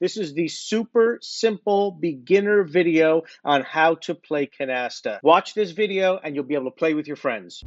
This is the super simple beginner video on how to play canasta. Watch this video and you'll be able to play with your friends.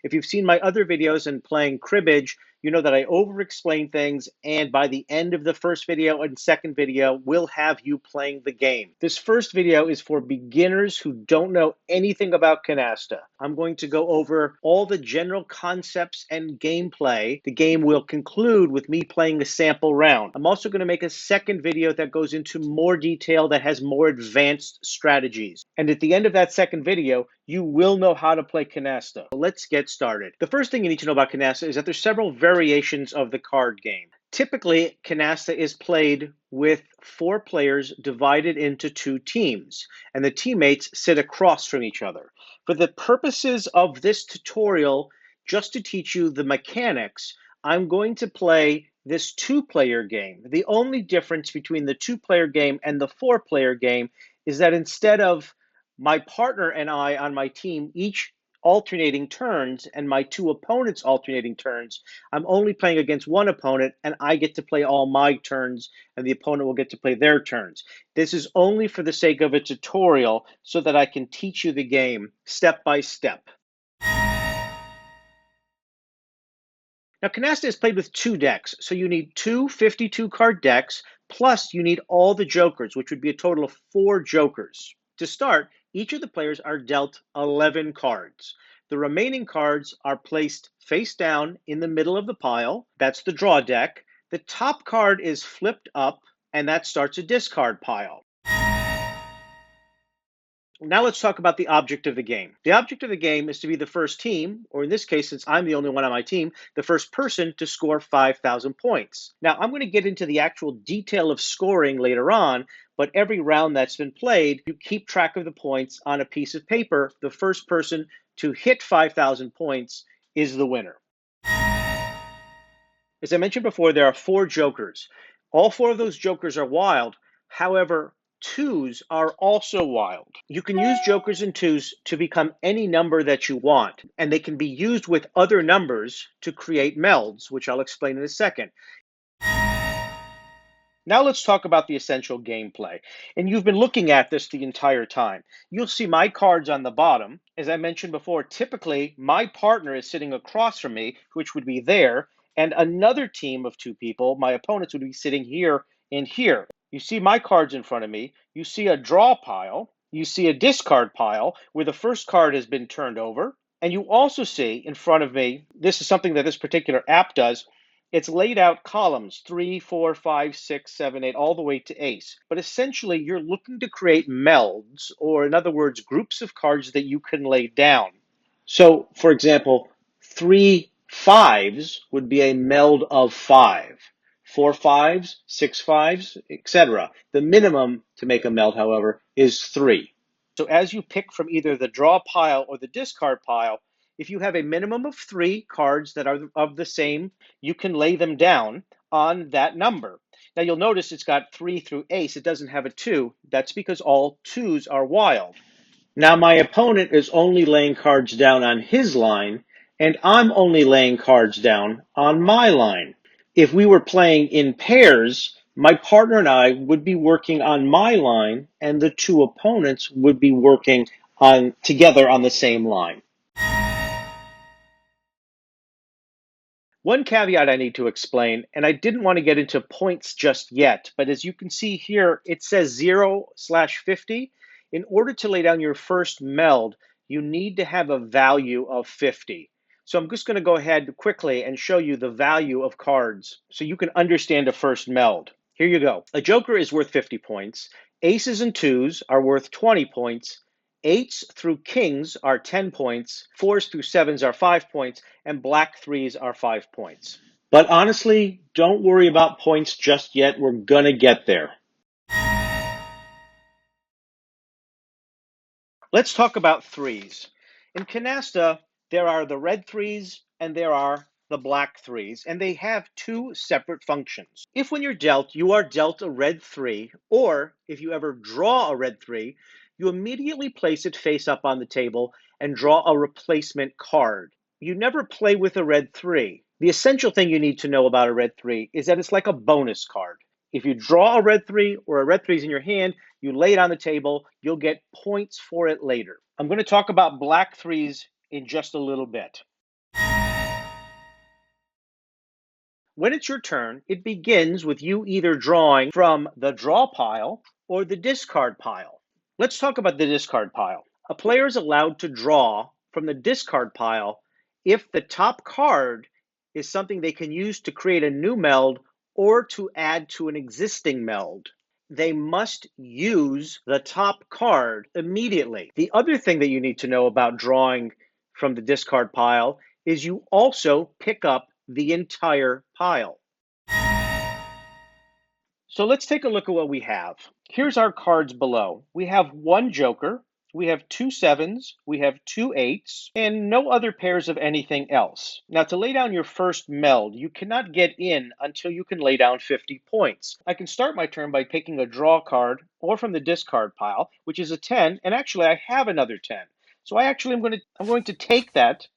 If you've seen my other videos in playing cribbage, you know that I over-explain things, and by the end of the first video and second video, we'll have you playing the game. This first video is for beginners who don't know anything about canasta. I'm going to go over all the general concepts and gameplay. The game will conclude with me playing a sample round. I'm also going to make a second video that goes into more detail, that has more advanced strategies. And at the end of that second video, you will know how to play canasta. Let's get started. The first thing you need to know about canasta is that there's several variations of the card game. Typically, canasta is played with 4 players divided into 2 teams, and the teammates sit across from each other. For the purposes of this tutorial, just to teach you the mechanics, I'm going to play this 2-player game. The only difference between the 2-player game and the 4-player game is that instead of my partner and I on my team each alternating turns and my 2 opponents alternating turns, I'm only playing against one opponent and I get to play all my turns and the opponent will get to play their turns. This is only for the sake of a tutorial so that I can teach you the game step by step. Now, canasta is played with 2 decks, so you need 2 52-card decks, plus you need all the jokers, which would be a total of 4 jokers. To start, each of the players are dealt 11 cards. The remaining cards are placed face down in the middle of the pile. That's the draw deck. The top card is flipped up, and that starts a discard pile. Now let's talk about the object of the game. The object of the game is to be the first team, or in this case, since I'm the only one on my team, the first person to score 5,000 points. Now, I'm going to get into the actual detail of scoring later on, but every round that's been played, you keep track of the points on a piece of paper. The first person to hit 5,000 points is the winner. As I mentioned before, there are 4 jokers. All 4 of those jokers are wild. However, 2s are also wild. You can use jokers and 2s to become any number that you want, and they can be used with other numbers to create melds, which I'll explain in a second. Now let's talk about the essential gameplay. And you've been looking at this the entire time. You'll see my cards on the bottom. As I mentioned before, typically my partner is sitting across from me, which would be there, and another team of 2 people, my opponents, would be sitting here and here. You see my cards in front of me. You see a draw pile. You see a discard pile where the first card has been turned over. And you also see in front of me, this is something that this particular app does, it's laid out columns 3, 4, 5, 6, 7, 8, all the way to ace. But essentially, you're looking to create melds, or in other words, groups of cards that you can lay down. So, for example, 3 5s would be a meld of 5. 4 5s, 6 5s, etc. The minimum to make a meld, however, is 3. So as you pick from either the draw pile or the discard pile, if you have a minimum of 3 cards that are of the same, you can lay them down on that number. Now you'll notice it's got 3 through ace. It doesn't have a 2. That's because all 2s are wild. Now my opponent is only laying cards down on his line, and I'm only laying cards down on my line. If we were playing in pairs, my partner and I would be working on my line, and the 2 opponents would be working together on the same line. One caveat I need to explain, and I didn't want to get into points just yet, but as you can see here, it says 0/50. In order to lay down your first meld, you need to have a value of 50. So I'm just going to go ahead quickly and show you the value of cards so you can understand a first meld. Here you go. A joker is worth 50 points. Aces and 2s are worth 20 points. 8s through kings are 10 points, 4s through 7s are 5 points, and black 3s are 5 points. But honestly, don't worry about points just yet. We're gonna get there. Let's talk about 3s. In canasta, there are the red 3s and there are the black 3s, and they have 2 separate functions. If when you're dealt, you are dealt a red 3, or if you ever draw a red 3, you immediately place it face up on the table and draw a replacement card. You never play with a red 3. The essential thing you need to know about a red 3 is that it's like a bonus card. If you draw a red 3 or a red 3 is in your hand, you lay it on the table, you'll get points for it later. I'm going to talk about black 3s in just a little bit. When it's your turn, it begins with you either drawing from the draw pile or the discard pile. Let's talk about the discard pile. A player is allowed to draw from the discard pile if the top card is something they can use to create a new meld or to add to an existing meld. They must use the top card immediately. The other thing that you need to know about drawing from the discard pile is you also pick up the entire pile. So let's take a look at what we have. Here's our cards below. We have one joker, we have two sevens, we have two eights, and no other pairs of anything else. Now, to lay down your first meld, you cannot get in until you can lay down 50 points. I can start my turn by picking a draw card or from the discard pile, which is a 10, and actually I have another 10. So I'm going to take that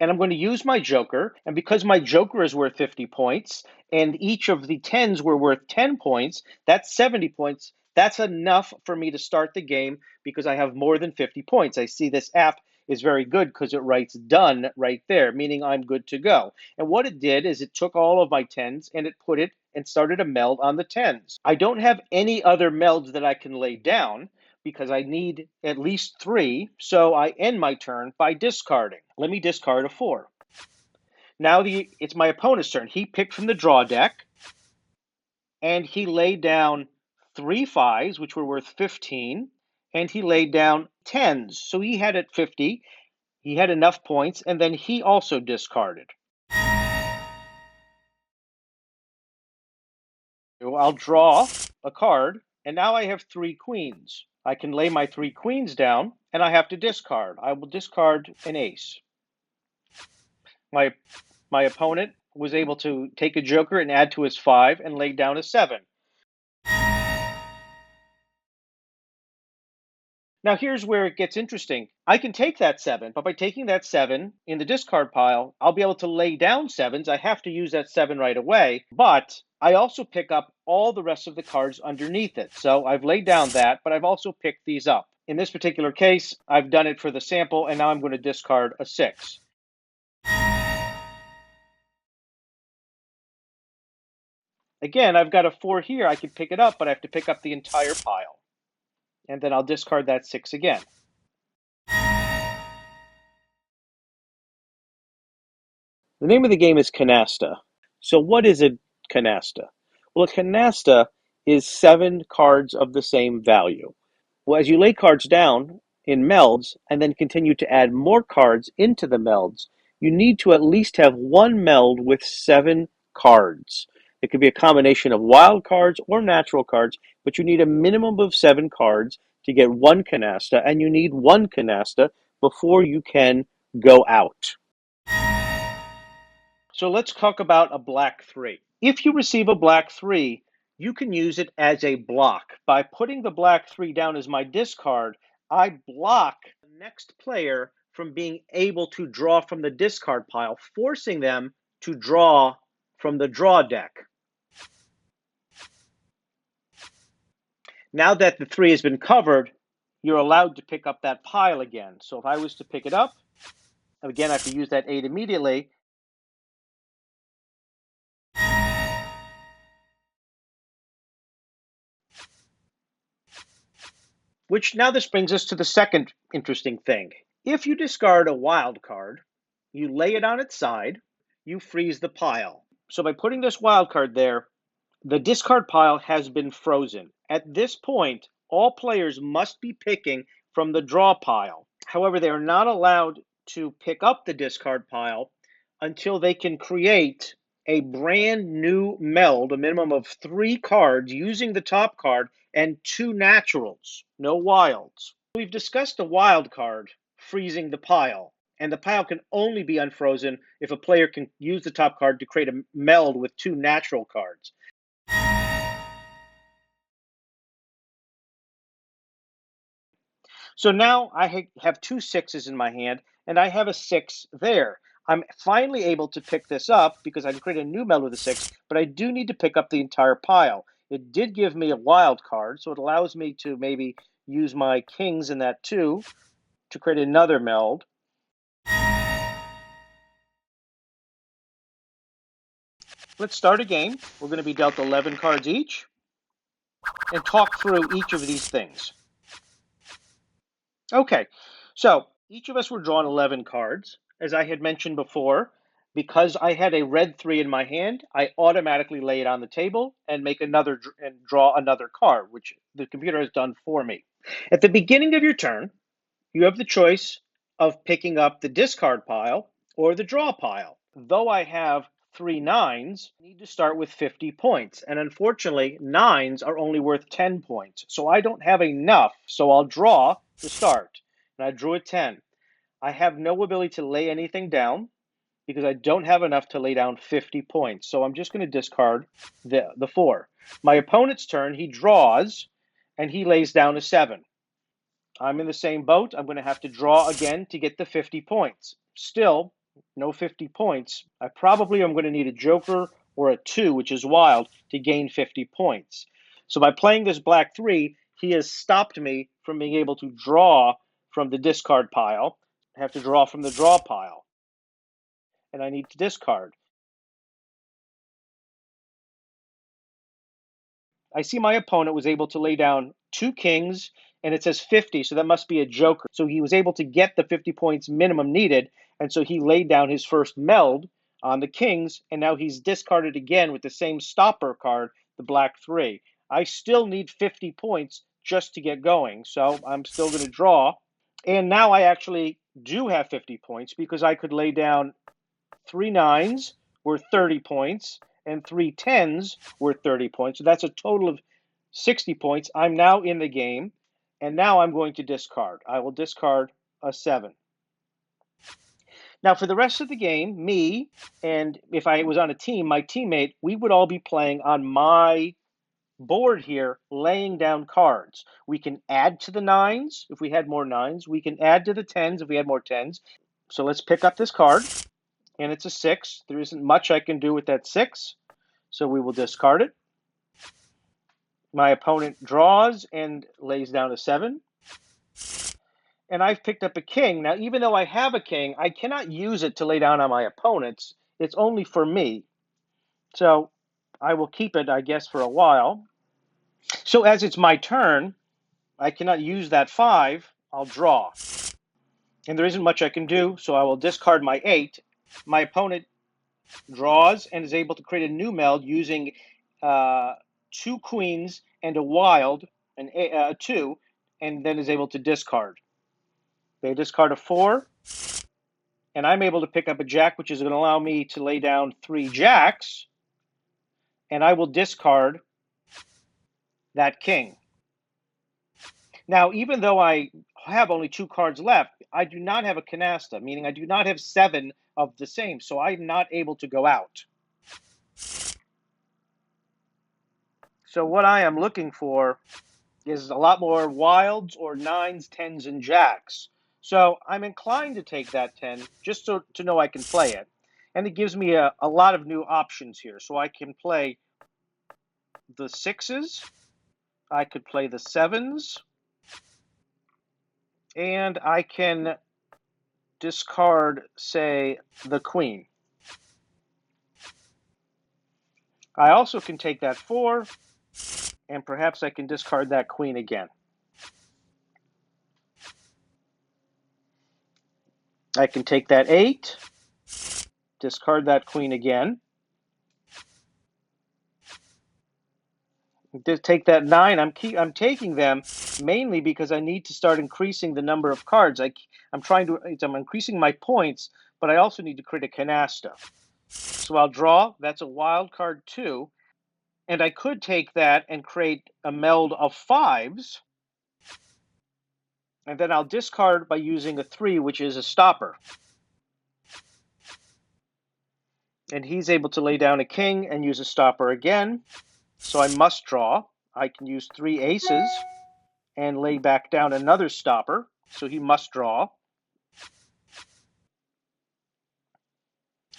and I'm going to use my joker. And because my joker is worth 50 points and each of the 10s were worth 10 points, that's 70 points. That's enough for me to start the game because I have more than 50 points. I see this app is very good because it writes done right there, meaning I'm good to go. And what it did is it took all of my 10s and it put it and started a meld on the 10s. I don't have any other melds that I can lay down because I need at least 3, so I end my turn by discarding. Let me discard a 4. Now it's my opponent's turn. He picked from the draw deck, and he laid down 3 5s, which were worth 15, and he laid down 10s. So he had at 50. He had enough points, and then he also discarded. I'll draw a card, and now I have 3 queens. I can lay my 3 queens down, and I have to discard. I will discard an ace. My opponent was able to take a joker and add to his 5 and lay down a 7. Now here's where it gets interesting. I can take that 7, but by taking that 7 in the discard pile, I'll be able to lay down 7s. I have to use that 7 right away, but I also pick up all the rest of the cards underneath it. So I've laid down that, but I've also picked these up. In this particular case, I've done it for the sample, and now I'm going to discard a 6. Again, I've got a 4 here. I can pick it up, but I have to pick up the entire pile. And then I'll discard that 6 again. The name of the game is canasta. So what is a canasta? Well, a canasta is 7 cards of the same value. Well, as you lay cards down in melds and then continue to add more cards into the melds, you need to at least have one meld with 7 cards. It could be a combination of wild cards or natural cards, but you need a minimum of 7 cards to get one canasta, and you need one canasta before you can go out. So let's talk about a black 3. If you receive a black 3, you can use it as a block. By putting the black 3 down as my discard, I block the next player from being able to draw from the discard pile, forcing them to draw from the draw deck. Now that the 3 has been covered, you're allowed to pick up that pile again. So if I was to pick it up, again, I have to use that 8 immediately. Which now this brings us to the second interesting thing. If you discard a wild card, you lay it on its side, you freeze the pile. So by putting this wild card there, the discard pile has been frozen. At this point, all players must be picking from the draw pile. However, they are not allowed to pick up the discard pile until they can create a brand new meld, a minimum of 3 cards using the top card and 2 naturals, no wilds. We've discussed the wild card freezing the pile, and the pile can only be unfrozen if a player can use the top card to create a meld with 2 natural cards. So now I have 2 6s in my hand, and I have a 6 there. I'm finally able to pick this up because I can create a new meld with a 6, but I do need to pick up the entire pile. It did give me a wild card, so it allows me to maybe use my kings in that too to create another meld. Let's start a game. We're going to be dealt 11 cards each and talk through each of these things. Okay, so each of us were drawn 11 cards. As I had mentioned before, because I had a red 3 in my hand, I automatically lay it on the table and make another and draw another card, which the computer has done for me. At the beginning of your turn, you have the choice of picking up the discard pile or the draw pile. Though I have 3 nines, I need to start with 50 points. And unfortunately, nines are only worth 10 points. So I don't have enough. So I'll draw to start. And I drew a 10. I have no ability to lay anything down because I don't have enough to lay down 50 points. So I'm just going to discard the 4. My opponent's turn, he draws and he lays down a 7. I'm in the same boat. I'm going to have to draw again to get the 50 points. Still, no 50 points. I probably am going to need a joker or a 2, which is wild, to gain 50 points. So by playing this black 3, he has stopped me from being able to draw from the discard pile. I have to draw from the draw pile. And I need to discard. I see my opponent was able to lay down 2 kings, and it says 50, so that must be a joker. So he was able to get the 50 points minimum needed, and so he laid down his first meld on the kings, and now he's discarded again with the same stopper card, the black 3. I still need 50 points just to get going, so I'm still going to draw. And now I actually do have 50 points because I could lay down 3 nines worth 30 points and 3 tens worth 30 points. So that's a total of 60 points. I'm now in the game, and now I'm going to discard. I will discard a 7. Now, for the rest of the game, me and if I was on a team, my teammate, we would all be playing on my board here, laying down cards. We can add to the nines if we had more nines. We can add to the tens if we had more tens. So let's pick up this card. And it's a 6. There isn't much I can do with that 6, so we will discard it. My opponent draws and lays down a 7. And I've picked up a king. Now, even though I have a king, I cannot use it to lay down on my opponents. It's only for me. So I will keep it, I guess, for a while. So as it's my turn, I cannot use that 5. I'll draw. And there isn't much I can do, so I will discard my 8. My opponent draws and is able to create a new meld using 2 queens and a wild, a 2, and then is able to discard. They discard a 4, and I'm able to pick up a jack, which is going to allow me to lay down 3 jacks, and I will discard that king. Now, even though I have only 2 cards left, I do not have a canasta, meaning I do not have 7 of the same, so I'm not able to go out. So what I am looking for is a lot more wilds or 9s, 10s, and jacks. So I'm inclined to take that 10 just to know I can play it. And it gives me a lot of new options here. So I can play the 6s, I could play the 7s, and I can discard, say, the queen. I also can take that 4, and perhaps I can discard that queen again. I can take that 8, discard that queen again. Take that 9. I'm taking them mainly because I need to start increasing the number of cards. I'm increasing my points, but I also need to create a canasta. So I'll draw. That's a wild card 2. And I could take that and create a meld of 5s. And then I'll discard by using a 3, which is a stopper. And he's able to lay down a king and use a stopper again. So I must draw. I can use 3 aces and lay back down another stopper. So he must draw.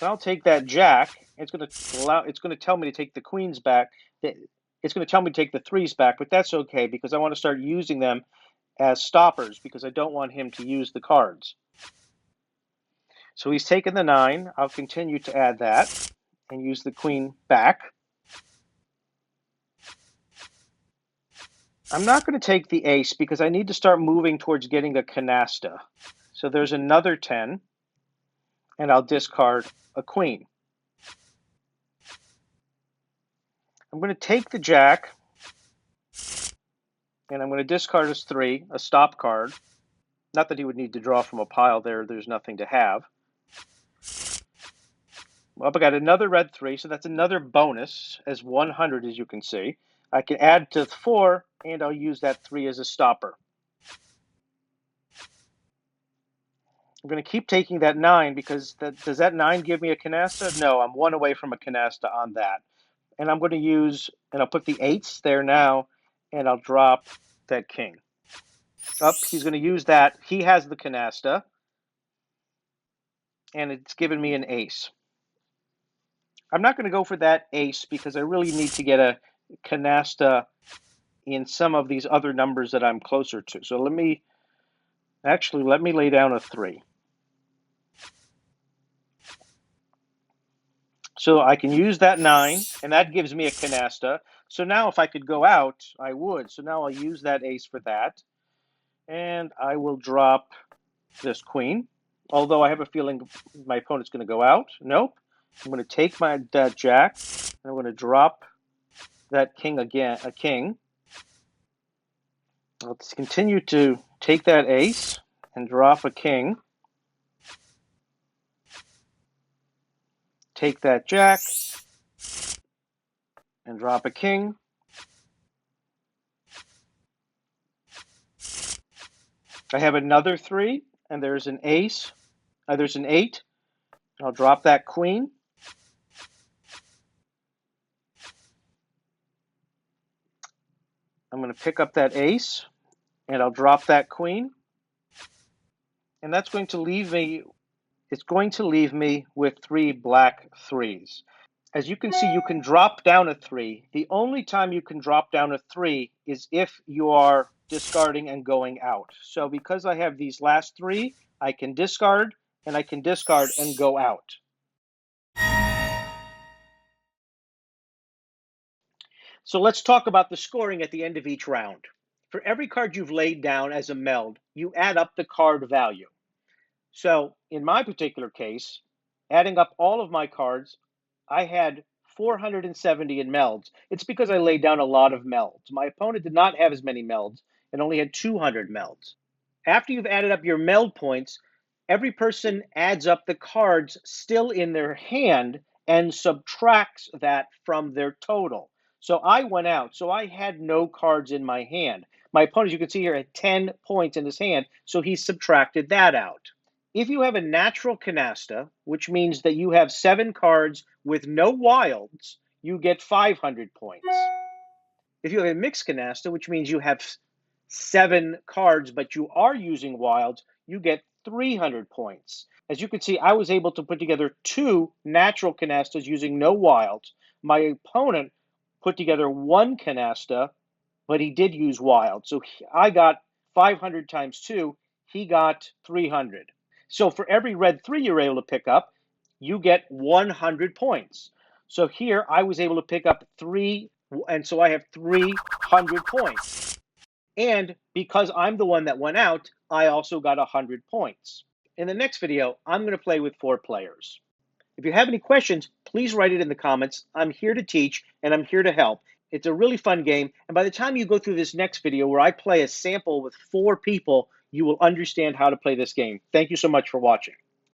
So I'll take that jack. It's going to tell me to take the queens back. It's going to tell me to take the threes back, but that's okay because I want to start using them as stoppers because I don't want him to use the cards. So he's taken the 9. I'll continue to add that and use the queen back. I'm not going to take the ace because I need to start moving towards getting a canasta. So there's another 10, and I'll discard a queen. I'm going to take the jack, and I'm going to discard his 3, a stop card. Not that he would need to draw from a pile there. There's nothing to have. Well, I got another red 3, so that's another bonus as 100, as you can see. I can add to 4, and I'll use that 3 as a stopper. I'm going to keep taking that 9 because does that 9 give me a canasta? No, I'm 1 away from a canasta on that. And I'm going to use, and I'll put the 8s there now, and I'll drop that king. Up, he's going to use that. He has the canasta, and it's given me an ace. I'm not going to go for that ace because I really need to get a canasta in some of these other numbers that I'm closer to. So let me lay down a 3. So I can use that 9, and that gives me a canasta. So now if I could go out, I would. So now I'll use that ace for that. And I will drop this queen. Although I have a feeling my opponent's going to go out. Nope. I'm going to take that jack, and I'm going to drop that king again, a king. Let's continue to take that ace and drop a king. Take that jack and drop a king. I have another 3, and there's an ace. There's an 8. I'll drop that queen. I'm going to pick up that ace, and I'll drop that queen. And that's going to leave me, it's going to leave me with 3 black 3s. As you can see, you can drop down a 3. The only time you can drop down a 3 is if you are discarding and going out. So because I have these last 3, I can discard, and I can discard and go out. So let's talk about the scoring at the end of each round. For every card you've laid down as a meld, you add up the card value. So in my particular case, adding up all of my cards, I had 470 in melds. It's because I laid down a lot of melds. My opponent did not have as many melds and only had 200 melds. After you've added up your meld points, every person adds up the cards still in their hand and subtracts that from their total. So I went out, so I had no cards in my hand. My opponent, as you can see here, had 10 points in his hand, so he subtracted that out. If you have a natural canasta, which means that you have 7 cards with no wilds, you get 500 points. If you have a mixed canasta, which means you have 7 cards but you are using wilds, you get 300 points. As you can see, I was able to put together 2 natural canastas using no wilds. My opponent put together 1 canasta, but he did use wild. So I got 500 times 2, he got 300. So for every red 3 you're able to pick up, you get 100 points. So here I was able to pick up 3, and so I have 300 points. And because I'm the one that went out, I also got 100 points. In the next video, I'm going to play with 4 players. If you have any questions, please write it in the comments. I'm here to teach, and I'm here to help. It's a really fun game, and by the time you go through this next video where I play a sample with 4 people, you will understand how to play this game. Thank you so much for watching.